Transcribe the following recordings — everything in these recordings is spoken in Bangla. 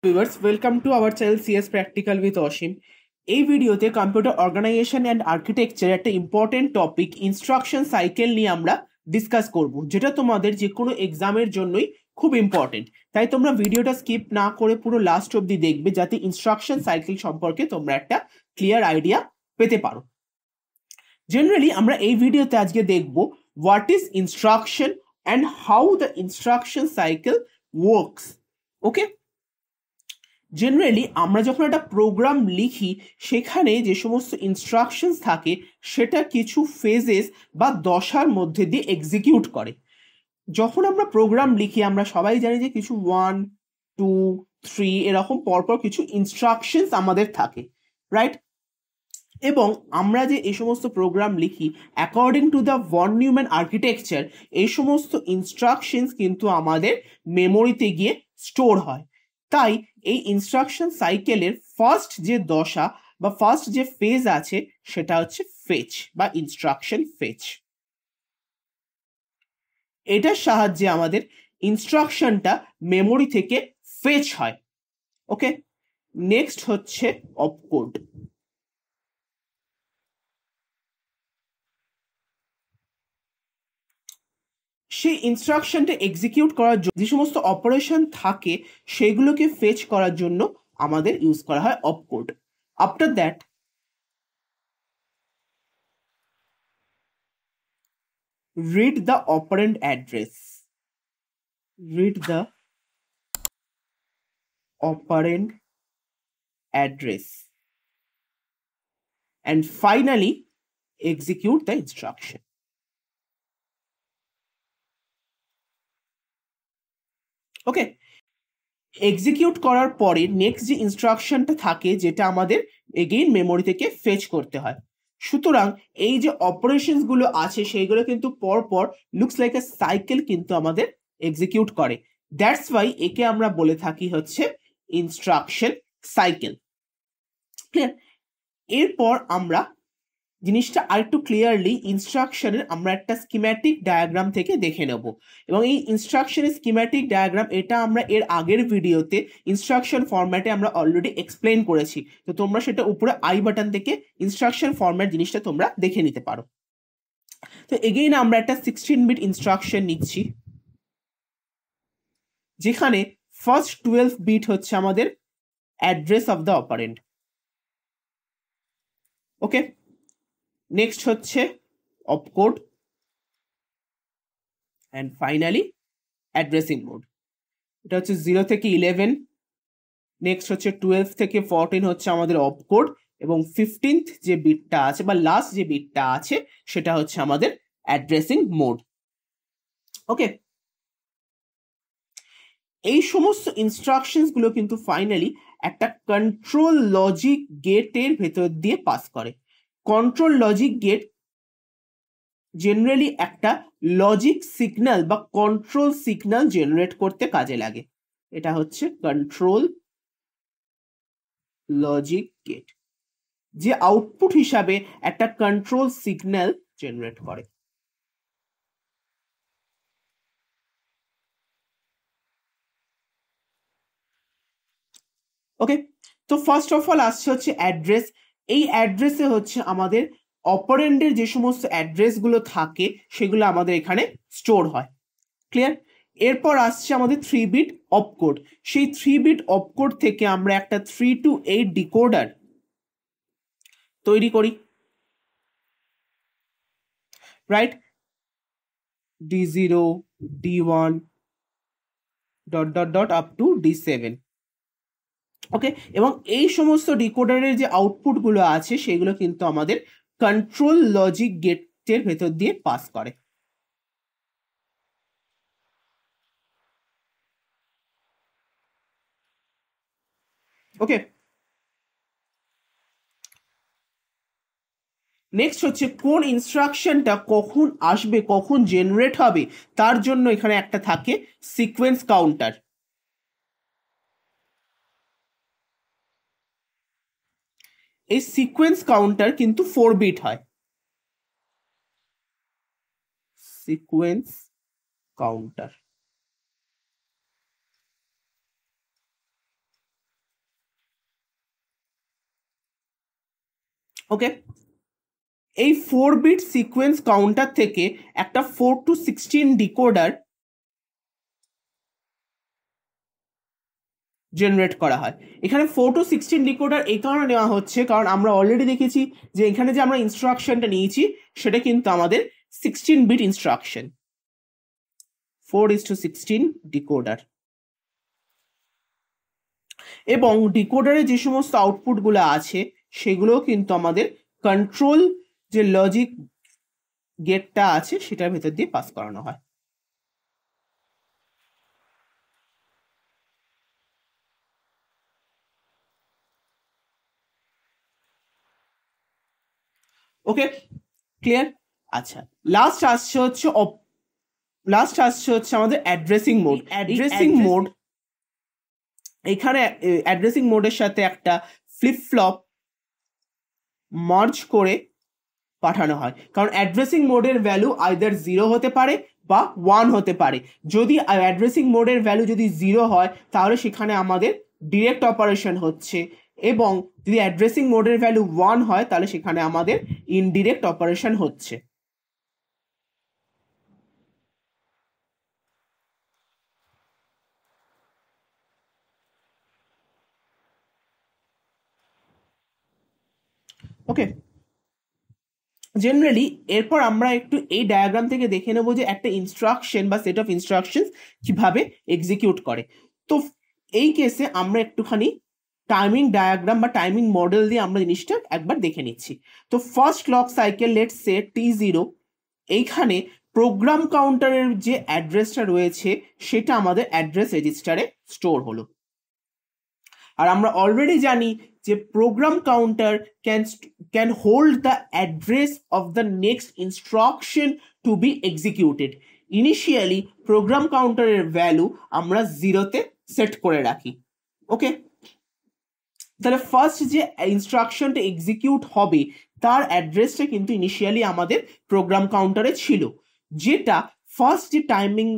Viewers, welcome to our channel CS Practical with Oshim. এই ভিডিওতে কম্পিউটার অর্গানাইজেশন অ্যান্ড আর্কিটেকচার একটা ইম্পর্টেন্ট টপিক ইনস্ট্রাকশন সাইকেল নিয়ে আমরা ডিসকাস করব, যেটা তোমাদের যে কোনো এক্সামের জন্যই খুব ইম্পর্টেন্ট। তাই তোমরা ভিডিওটা স্কিপ না করে পুরো লাস্ট অবধি দেখবে, যাতে ইনস্ট্রাকশন সাইকেল সম্পর্কে তোমরা একটা ক্লিয়ার আইডিয়া পেতে পারো। জেনারেলি আমরা এই ভিডিওতে আজকে দেখব what is instruction and how the instruction cycle works. Okay, generally আমরা যখন একটা প্রোগ্রাম লিখি, সেখানে যে সমস্ত ইনস্ট্রাকশনস থাকে সেটা কিছু ফেজেস বা দশার মধ্যে দিয়ে এক্সিকিউট করে। যখন আমরা প্রোগ্রাম লিখি আমরা সবাই জানি যে কিছু 1, 2, 3 এরকম পরপর কিছু ইনস্ট্রাকশনস আমাদের থাকে, রাইট? এবং আমরা যে এই সমস্ত প্রোগ্রাম লিখি according to the von Neumann architecture, এই সমস্ত ইনস্ট্রাকশনস কিন্তু আমাদের মেমোরিতে গিয়ে স্টোর হয়। তাই এই ইনস্ট্রাকশন সাইকেলের ফার্স্ট যে দশা বা ফার্স্ট যে ফেজ আছে সেটা হচ্ছে ফেচ বা ইনস্ট্রাকশন ফেচ। এটার সাহায্যে আমাদের ইনস্ট্রাকশনটা মেমোরি থেকে ফেচ হয়। ওকে, নেক্সট হচ্ছে অপকোড। সেই ইনস্ট্রাকশনটা এক্সিকিউট করার জন্য যে সমস্ত অপারেশন থাকে সেগুলোকে ফেচ করার জন্য আমাদের ইউজ করা হয় opcode. After that read the operand address. Read the operand address and finally execute the instruction. Okay, execute করার পরে নেক্সট যে ইনস্ট্রাকশনটা থাকে যেটা আমাদের এগেইন মেমোরি থেকে ফেচ করতে হয়। সুতরাং এই যে অপারেশনস গুলো আছে সেইগুলো কিন্তু পরপর লুকস লাইক এ সাইকেল কিন্তু আমাদের এক্সিকিউট করে। দ্যাটস ওয়াই একে আমরা বলে থাকি হচ্ছে ইনস্ট্রাকশন সাইকেল। ক্লিয়ার? এরপর আমরা জিনিসটা আরেকটু ক্লিয়ারলি ইনস্ট্রাকশনের আমরা একটা স্কিম্যাটিক ডায়াগ্রাম থেকে দেখে নেব। এবং এই ইনস্ট্রাকশনের স্কিম্যাটিক ডায়াগ্রাম এটা আমরা এর আগের ভিডিওতে ইনস্ট্রাকশন ফরম্যাটে আমরা অলরেডি এক্সপ্লেন করেছি, তো তোমরা সেটা উপরে আই বাটন থেকে ইনস্ট্রাকশন ফরম্যাট জিনিসটা তোমরা দেখে নিতে পারো। তো এগেইন আমরা একটা 16-বিট ইনস্ট্রাকশন নিচ্ছি, যেখানে ফার্স্ট 12 বিট হচ্ছে আমাদের address of the operand. Okay, next হচ্ছে opcode and finally addressing mode. এটা হচ্ছে 0 থেকে 11, নেক্সট হচ্ছে 12 থেকে 14 হচ্ছে আমাদের অপকোড, এবং 15th যে বিটটা আছে বা লাস্ট যে বিটটা আছে সেটা হচ্ছে আমাদের অ্যাড্রেসিং মোড। ওকে, এই সমস্ত ইনস্ট্রাকশনস গুলো কিন্তু ফাইনালি একটা কন্ট্রোল লজিক গেটের ভেতর দিয়ে পাস করে। কন্ট্রোল লজিক গেট জেনারেলি একটা লজিক সিগন্যাল বা কন্ট্রোল সিগন্যাল জেনারেট করতে কাজে লাগে। এটা হচ্ছে কন্ট্রোল লজিক গেট, যে আউটপুট হিসাবে একটা কন্ট্রোল সিগন্যাল জেনারেট করে। ওকে, তো ফার্স্ট অফ অল আসছে হচ্ছে অ্যাড্রেস। এই অ্যাড্রেসে হচ্ছে আমাদের অপারেন্ডের যে সমস্ত অ্যাড্রেস গুলো থাকে সেগুলো আমাদের এখানে স্টোর হয়। ক্লিয়ার? এরপর আসছে আমাদের 3-বিট অপকোড। সেই 3-বিট অপকোড থেকে আমরা একটা 3 to 8 ডিকোডার তৈরি করি, right? D0, D1 dot dot dot up to D7। ওকে, এবং এই সমস্ত ডিকোডারের যে আউটপুট গুলো আছে সেগুলো কিন্তু আমাদের কন্ট্রোল লজিক গেটের ভেতর দিয়ে পাস করে। ওকে, নেক্সট হচ্ছে কোন ইনস্ট্রাকশনটা কখন আসবে, কখন জেনারেট হবে, তার জন্য এখানে একটা থাকে সিকোয়েন্স কাউন্টার। এই সিকোয়েন্স কাউন্টার কিন্তু 4-বিট হয়। সিকোয়েন্স কাউন্টার ওকে, এই 4 বিট সিকোয়েন্স কাউন্টার থেকে একটা 4 to 16 ডিকোডার জেনারেট করা হয়। এখানে 4 to 16 ডিকোডার এই কারণে নেওয়া হচ্ছে কারণ আমরা অলরেডি দেখেছি যে এখানে যে আমরা ইনস্ট্রাকশনটা নিয়েছি সেটা কিন্তু আমাদের 16 বিট ইনস্ট্রাকশন, 4:16 ডিকোডার। এবং ডিকোডারে যে সমস্ত আউটপুটগুলো আছে সেগুলোও কিন্তু আমাদের কন্ট্রোল যে লজিক গেটটা আছে সেটার ভেতর দিয়ে পাস করানো হয়। ওকে, ক্লিয়ার? আচ্ছা, লাস্ট আসছে হচ্ছে আমাদের অ্যাড্রেসিং মোড। অ্যাড্রেসিং মোড, এখানে অ্যাড্রেসিং মোডের সাথে একটা ফ্লিপ ফ্লপ মার্জ করে পাঠানো হয়, কারণ অ্যাড্রেসিং মোডের ভ্যালু আইদার 0 হতে পারে বা 1 হতে পারে। যদি অ্যাড্রেসিং মোডের ভ্যালু যদি 0 হয় তাহলে সেখানে আমাদের ডিরেক্ট অপারেশন হচ্ছে, এবং যদি অ্যাড্রেসিং মোডের ভ্যালু 1 হয় তাহলে সেখানে আমাদের ইনডিরেক্ট অপারেশন হচ্ছে। ওকে, জেনারেলি এরপর আমরা একটু এই ডায়াগ্রাম থেকে দেখে নেব যে একটা ইনস্ট্রাকশন বা সেট অফ ইনস্ট্রাকশন কিভাবে এক্সিকিউট করে। তো এই কেসে আমরা একটুখানি টাইমিং ডায়াগ্রাম বা টাইমিং মডেল দিয়ে আমরা জিনিসটা একবার দেখে নিচ্ছি। তো first clock cycle let's say T0, এইখানে প্রোগ্রাম কাউন্টারের যে অ্যাড্রেসটা রয়েছে সেটা আমাদের অ্যাড্রেস রেজিস্টারে স্টোর হলো। আর আমরা অলরেডি জানি যে program counter can hold the address of the next instruction to be executed. Initially program কাউন্টারের ভ্যালু আমরা 0-তে সেট করে রাখি। ওকে, তাহলে ফার্স্ট যে ইনস্ট্রাকশনটা এক্সিকিউট হবে তার অ্যাড্রেসটা কিন্তু ইনিশিয়ালি আমাদের প্রোগ্রাম কাউন্টারে ছিল, যেটা ফার্স্ট যে টাইমিং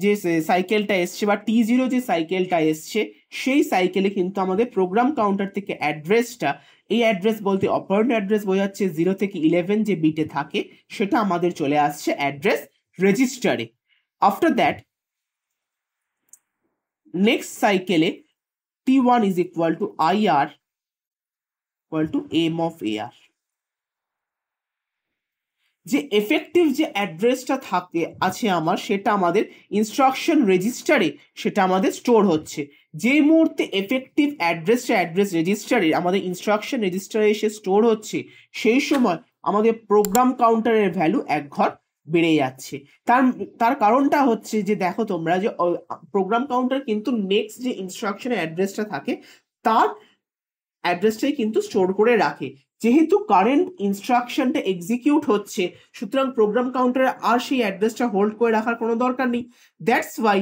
যে সাইকেলটা এসছে বা T0 যে সাইকেলটা এসছে সেই সাইকেলে কিন্তু আমাদের প্রোগ্রাম কাউন্টার থেকে অ্যাড্রেসটা, এই অ্যাড্রেস বলতে অপারেন্ট অ্যাড্রেস বোঝাচ্ছে 0 থেকে 11 যে বিটে থাকে, সেটা আমাদের চলে আসছে অ্যাড্রেস রেজিস্টারে। আফটার দ্যাট নেক্সট সাইকেলে T1 is equal to IR equal to M of AR, যে এফেক্টিভ যে অ্যাড্রেসটা থাকে আছে আমার সেটা আমাদের ইনস্ট্রাকশন রেজিস্টারে সেটা আমাদের স্টোর হচ্ছে। যে মুহূর্তে এফেক্টিভ অ্যাড্রেসটা অ্যাড্রেস রেজিস্টারে আমাদের ইনস্ট্রাকশন রেজিস্টারে এসে স্টোর হচ্ছে সেই সময় আমাদের প্রোগ্রাম কাউন্টারের ভ্যালু 1 ঘর বেড়ে যাচ্ছে। তার কারণটা হচ্ছে যে দেখো তোমরা যে প্রোগ্রাম কাউন্টার কিন্তু নেক্সট যে ইনস্ট্রাকশনের অ্যাড্রেসটা থাকে তার অ্যাড্রেসটাই কিন্তু স্টোর করে রাখে। যেহেতু কারেন্ট ইনস্ট্রাকশনটা এক্সিকিউট হচ্ছে সুতরাং প্রোগ্রাম কাউন্টারে আর সেই অ্যাড্রেসটা হোল্ড করে রাখার কোনো দরকার নেই। দ্যাটস ওয়াই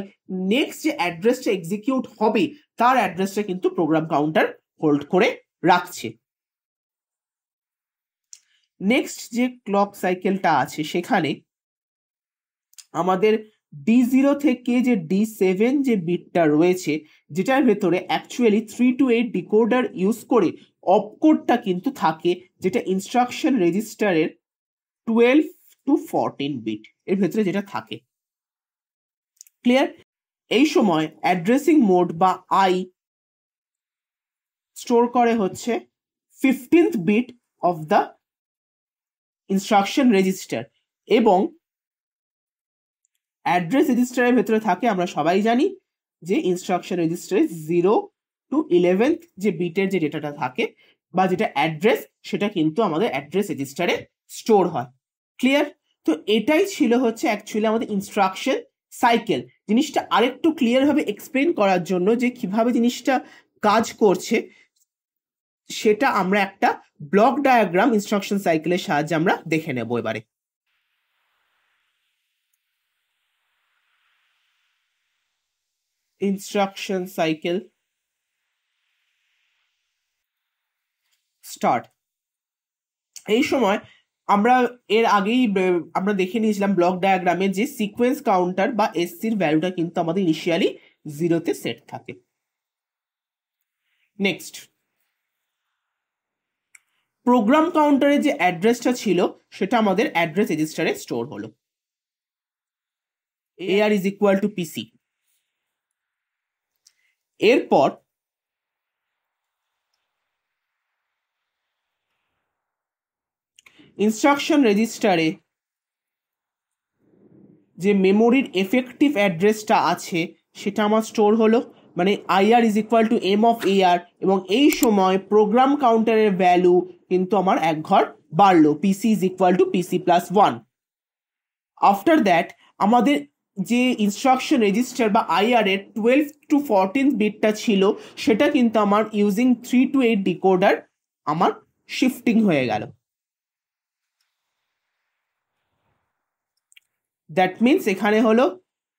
নেক্সট যে অ্যাড্রেসটা এক্সিকিউট হবে তার অ্যাড্রেসটা কিন্তু প্রোগ্রাম কাউন্টার হোল্ড করে রাখছে। নেক্সট যে ক্লক সাইকেলটা আছে সেখানে আমাদের D0 থেকে যে D7 যে বিটটা রয়েছে যেটার ভেতরে অ্যাকচুয়ালি 3 to 8 ডিকোডার ইউজ করে অপকোডটা কিন্তু থাকে, যেটা ইনস্ট্রাকশন রেজিস্টারের 12 to 14 বিট এর ভেতরে যেটা থাকে। ক্লিয়ার? এই সময় অ্যাড্রেসিং মোড বা আই স্টোর করে হচ্ছে 15th bit of the instruction register, এবং অ্যাড্রেস রেজিস্টারের ভেতরে থাকে আমরা সবাই জানি যে ইনস্ট্রাকশন রেজিস্টারে 0 to 11th যে বিটের যে ডেটাটা থাকে বা যেটা অ্যাড্রেস সেটা কিন্তু আমাদের অ্যাড্রেস রেজিস্টারে স্টোর হয়। ক্লিয়ার? তো এটাই ছিল হচ্ছে অ্যাকচুয়ালি আমাদের ইনস্ট্রাকশন সাইকেল। জিনিসটা আরেকটু ক্লিয়ার ভাবে এক্সপ্লেন করার জন্য যে কিভাবে জিনিসটা কাজ করছে সেটা আমরা একটা ব্লক ডায়াগ্রাম ইনস্ট্রাকশন সাইকেলের সাহায্যে আমরা দেখে নেব এবারে। Instruction cycle start. এই সময় আমরা এর আগেই আমরা দেখে নিয়েছিলাম ব্লক ডায়াগ্রামে যে সিকোয়েন্স কাউন্টার বা এসসির ভ্যালুটা কিন্তু আমাদের ইনিশিয়ালি 0-তে সেট থাকে। নেক্সট প্রোগ্রাম কাউন্টারে যে অ্যাড্রেসটা ছিল সেটা আমাদের অ্যাড্রেস রেজিস্টারে স্টোর হলো। AR is equal to PC। এরপর ইনস্ট্রাকশন রেজিস্টারে যে মেমোরির এফেক্টিভ অ্যাড্রেসটা আছে সেটা আমার স্টোর হলো, মানে IR is equal to M of AR, এবং এই সময় প্রোগ্রাম কাউন্টারের ভ্যালু কিন্তু আমার এক ঘর বাড়লো, PC is equal to PC plus 1। After that আমাদের যে ইনস্ট্রাকশন রেজিস্টার বা IR এর 12 to 14 বিটটা ছিল সেটা কিন্তু আমার ইউজিং 3 to 8 ডিকোডার আমার শিফটিং হয়ে গেল। দ্যাট মিনস এখানে হলো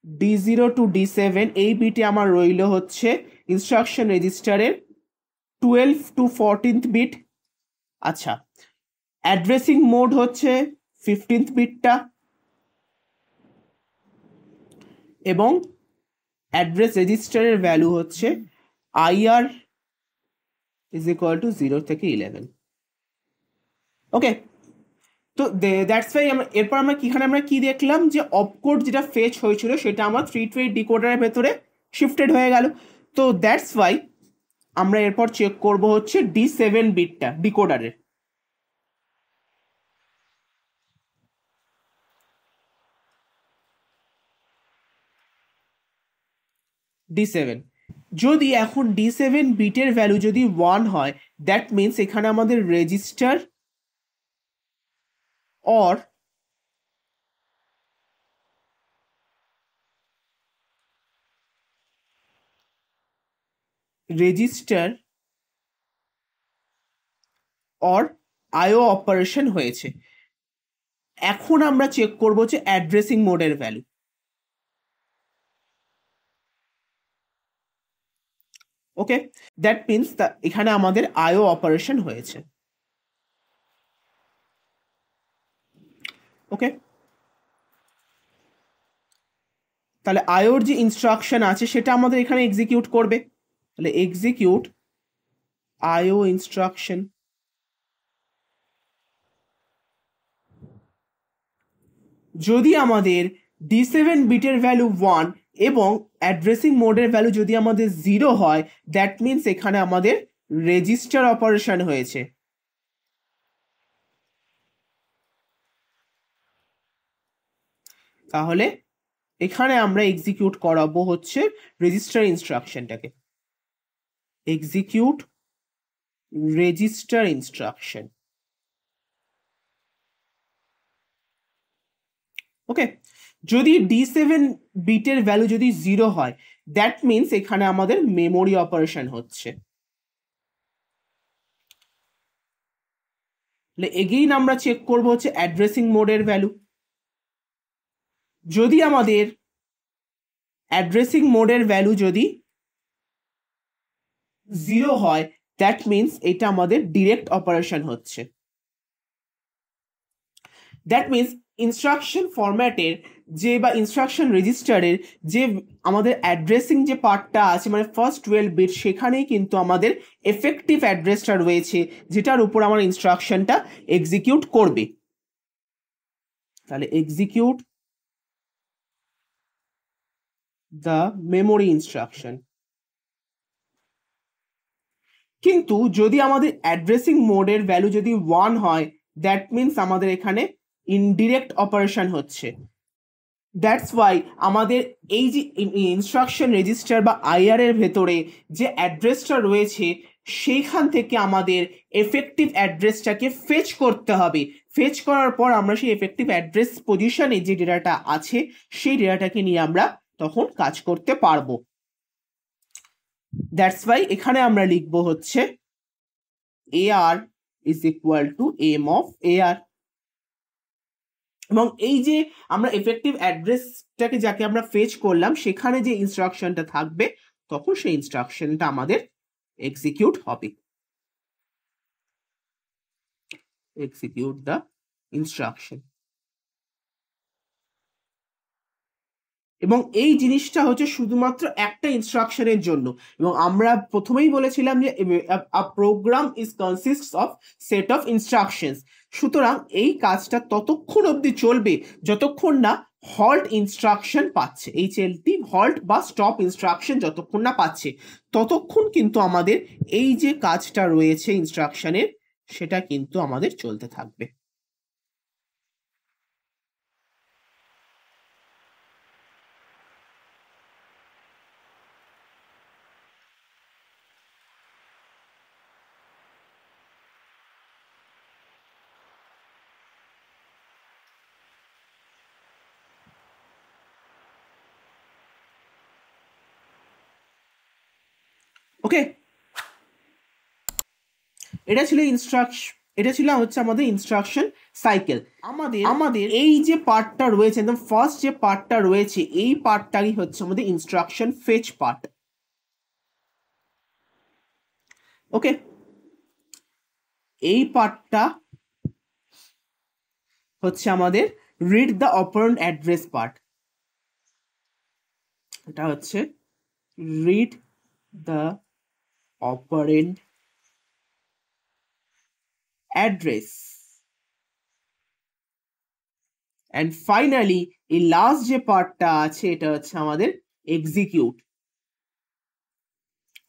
D0 to D7 এই বিটে আমার রইল হচ্ছে ইনস্ট্রাকশন রেজিস্টারের 12 to 14th বিট। আচ্ছা, অ্যাড্রেসিং মোড হচ্ছে 15th বিটটা, এবং অ্যাড্রেস রেজিস্টারের ভ্যালু হচ্ছে IR ইজ ইকুয়াল টু 0 থেকে 11। ওকে, তো দ্যাটস ওয়াই এরপর আমরা আমরা কি দেখলাম যে অপকোড যেটা ফেচ হয়েছিল সেটা আমার 3 to 8 ডিকোডারের ভেতরে শিফটেড হয়ে গেল। তো দ্যাটস ওয়াই আমরা এরপর চেক করব হচ্ছে D7 বিটটা ডিকোডারের। D7 যদি এখন D7 বিটের ভ্যালু যদি 1 হয়, দ্যাট মিনস এখানে আমাদের register or register or IO operation হয়েছে। এখন আমরা চেক করব যে অ্যাড্রেসিং মোডের ভ্যালু। ওকে, দ্যাট মিনস এখানে আমাদের IO অপারেশন হয়েছে। ওকে, তাহলে IOর যে ইনস্ট্রাকশন আছে সেটা আমাদের এখানে এক্সিকিউট করবে। তাহলে এক্সিকিউট IO ইনস্ট্রাকশন। যদি আমাদের D7 বিটের ভ্যালু 1 এবং অ্যাড্রেসিং মোডের ভ্যালু যদি আমাদের 0 হয়, দ্যাট মিনস এখানে আমাদের রেজিস্টার অপারেশন হয়েছে। তাহলে এখানে আমরা এক্সিকিউট করাবো হচ্ছে রেজিস্টার ইনস্ট্রাকশনটাকে। Execute register instruction. ওকে, যদি D7 বিটের ভ্যালু যদি 0 হয়, দ্যাট মিনস এখানে আমাদের মেমোরি অপারেশন হচ্ছে। এগেইন আমরা চেক করবো হচ্ছে অ্যাড্রেসিং মোডের ভ্যালু। যদি আমাদের অ্যাড্রেসিং মোডের ভ্যালু যদি 0 হয়, দ্যাট মিনস এটা আমাদের ডিরেক্ট অপারেশন হচ্ছে। দ্যাট মিনস ইনস্ট্রাকশন ফরম্যাটের যে বা ইনস্ট্রাকশন রেজিস্টারের যে আমাদের অ্যাড্রেসিং যে পার্টটা আছে মানে ফার্স্ট 12 বিট, সেখানেই কিন্তু আমাদের এফেক্টিভ অ্যাড্রেসটা রয়েছে যেটার উপর আমার ইনস্ট্রাকশনটা এক্সিকিউট করবে। তাহলে এক্সিকিউট দ্য মেমোরি ইনস্ট্রাকশন। কিন্তু যদি আমাদের অ্যাড্রেসিং মোডের ভ্যালু যদি 1 হয়, দ্যাট মিনস আমাদের এখানে ইনডিরেক্ট অপারেশন হচ্ছে। দ্যাটস ওয়াই আমাদের এই যে ইনস্ট্রাকশন রেজিস্টার বা IR এর ভেতরে যে অ্যাড্রেসটা রয়েছে সেইখান থেকে আমাদের এফেক্টিভ অ্যাড্রেসটাকে ফেচ করতে হবে। ফেচ করার পর আমরা সেই এফেক্টিভ অ্যাড্রেস পজিশনে যে ডেটাটা আছে সেই ডেটাটাকে নিয়ে আমরা তখন কাজ করতে পারবো। দ্যাটস ওয়াই এখানে আমরা লিখবো হচ্ছে AR is equal to M of AR, এবং এই যে আমরা এফেক্টিভ অ্যাড্রেসটাকে যাকে আমরা ফেচ করলাম সেখানে যে ইনস্ট্রাকশনটা থাকবে তখন সেই ইনস্ট্রাকশনটা আমাদের এক্সিকিউট হবে। Execute the instruction. এবং এই জিনিসটা হচ্ছে শুধুমাত্র একটা ইনস্ট্রাকশনের জন্য। এবং আমরা প্রথমেই বলেছিলাম যে a program is consists of set of instructions. সুতরাং এই কাজটা ততক্ষণ অবধি চলবে যতক্ষণ না হল্ট ইনস্ট্রাকশন পাচ্ছে, HLT হল্ট বা স্টপ ইনস্ট্রাকশন যতক্ষণ না পাচ্ছে ততক্ষণ কিন্তু আমাদের এই যে কাজটা রয়েছে ইনস্ট্রাকশনের সেটা কিন্তু আমাদের চলতে থাকবে। ওকে, এটা ছিল হচ্ছে আমাদের ইনস্ট্রাকশন সাইকেল। আমাদের এই যে পার্টটা রয়েছে, একদম ফার্স্ট যে পার্টটা রয়েছে, এই পার্টটাই হচ্ছে আমাদের ইনস্ট্রাকশন ফেচ পার্ট। ওকে, এই পার্টটা হচ্ছে আমাদের read the operand address part. এটা হচ্ছে read the operand address. And finally এই লাস্ট যে পার্টটা আছে এটা হচ্ছে আমাদের এক্সিকিউট।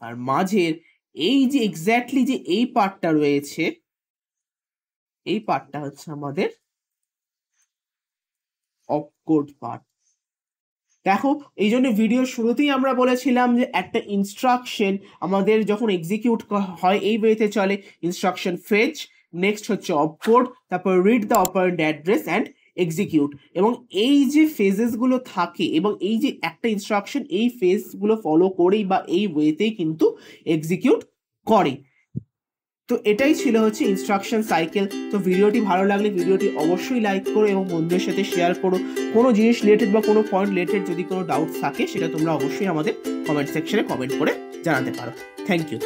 আর মাঝের এই যে এক্স্যাক্টলি যে এই পার্টটা রয়েছে, এই পার্টটা হচ্ছে আমাদের অপকোড পার্ট। দেখো, এই জন্য ভিডিওর শুরুতেই আমরা বলেছিলাম যে একটা ইনস্ট্রাকশন আমাদের যখন এক্সিকিউট হয় এই ওয়েতে চলে, ইনস্ট্রাকশন ফেচ, নেক্সট হচ্ছে অপকোড, তারপর read the operand address and execute. এবং এই যে ফেজেস গুলো থাকে এবং এই যে একটা ইনস্ট্রাকশন এই ফেজ গুলো ফলো করেই বা এই ওয়েতেই কিন্তু এক্সিকিউট করে। তো এটাই ছিল হচ্ছে ইনস্ট্রাকশন সাইকেল। তো ভিডিওটি ভালো লাগলে ভিডিওটি অবশ্যই লাইক করো এবং বন্ধুদের সাথে শেয়ার করো। কোনো জিনিস রিলেটেড বা কোনো পয়েন্ট রিলেটেড যদি কোনো ডাউট থাকে সেটা তোমরা অবশ্যই আমাদের কমেন্ট সেকশনে কমেন্ট করে জানাতে পারো। Thank you.